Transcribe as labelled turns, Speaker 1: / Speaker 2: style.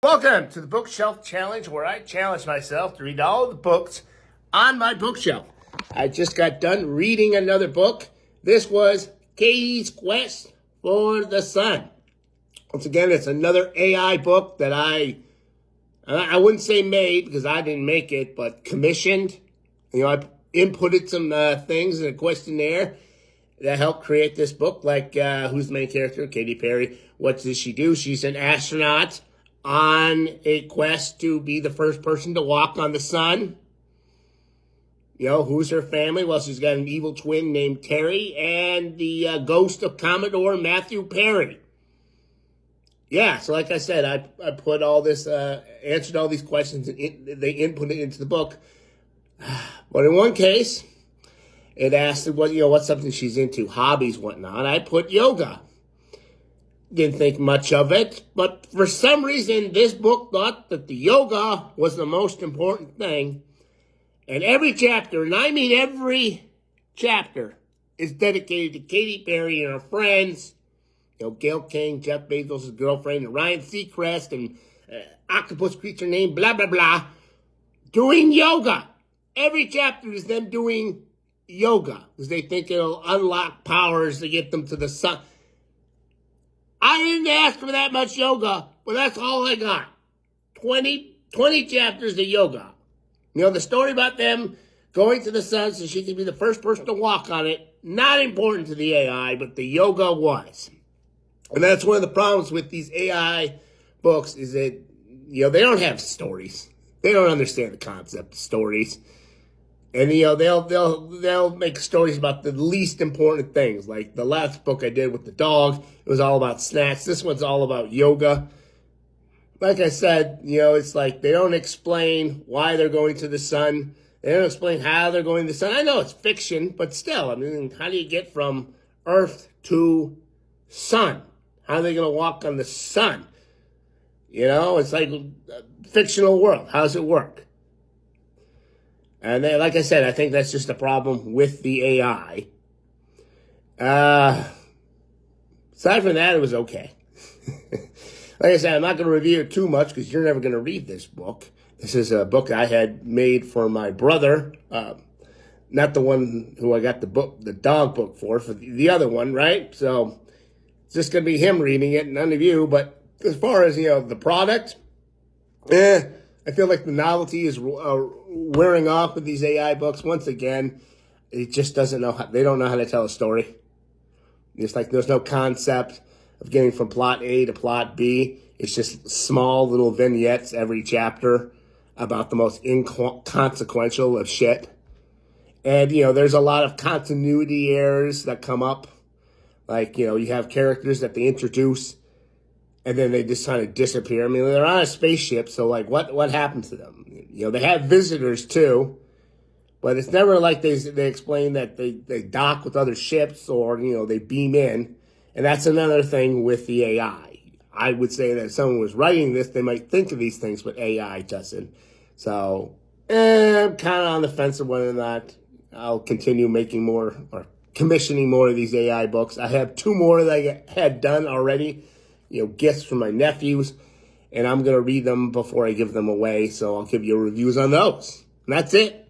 Speaker 1: Welcome to the Bookshelf Challenge, where I challenge myself to read all of the books on my bookshelf. I just got done reading another book. This was Katie's Quest for the Sun. Once again, it's another AI book that I wouldn't say made because I didn't make it, but commissioned. I inputted some things in a questionnaire that helped create this book, like who's the main character? Katy Perry. What does she do? She's an astronaut on a quest to be the first person to walk on the sun. Who's her family? Well, she's got an evil twin named Terry and the ghost of Commodore Matthew Perry. Yeah, so like I said, I put all this, answered all these questions, and they input it into the book. But in one case, it asked what's something she's into, hobbies, whatnot. I put yoga. Didn't think much of it, but for some reason, this book thought that the yoga was the most important thing. And every chapter, and I mean every chapter, is dedicated to Katy Perry and her friends. Gayle King, Jeff Bezos' girlfriend, and Ryan Seacrest, and octopus creature named blah, blah, blah, doing yoga. Every chapter is them doing yoga, because they think it'll unlock powers to get them to the sun. I didn't ask for that much yoga, but that's all I got. 20 chapters of yoga. The story about them going to the sun so she could be the first person to walk on it, not important to the AI, but the yoga was. And that's one of the problems with these AI books is that, they don't have stories. They don't understand the concept of stories. And, they'll make stories about the least important things. Like the last book I did with the dog, it was all about snacks. This one's all about yoga. Like I said, it's like they don't explain why they're going to the sun. They don't explain how they're going to the sun. I know it's fiction, but still, how do you get from Earth to sun? How are they going to walk on the sun? It's like a fictional world. How does it work? And then, like I said, I think that's just a problem with the AI. Aside from that, it was okay. Like I said, I'm not going to review it too much because you're never going to read this book. This is a book I had made for my brother, not the one who I got the dog book for the other one, right? So it's just going to be him reading it, none of you. But as far as, the product, I feel like the novelty is wearing off with these AI books. Once again, it just doesn't know they don't know how to tell a story. It's like there's no concept of getting from plot A to plot B. It's just small little vignettes every chapter about the most inconsequential of shit. And, there's a lot of continuity errors that come up. Like, you have characters that they introduce and then they just kind of disappear. They're on a spaceship, so, like, what happens to them? They have visitors, too. But it's never like they explain that they dock with other ships or, they beam in. And that's another thing with the AI. I would say that if someone was writing this, they might think of these things, but AI doesn't. So, I'm kind of on the fence of whether or not I'll continue making more or commissioning more of these AI books. I have 2 more that I had done already, gifts from my nephews, and I'm going to read them before I give them away. So I'll give you reviews on those. And that's it.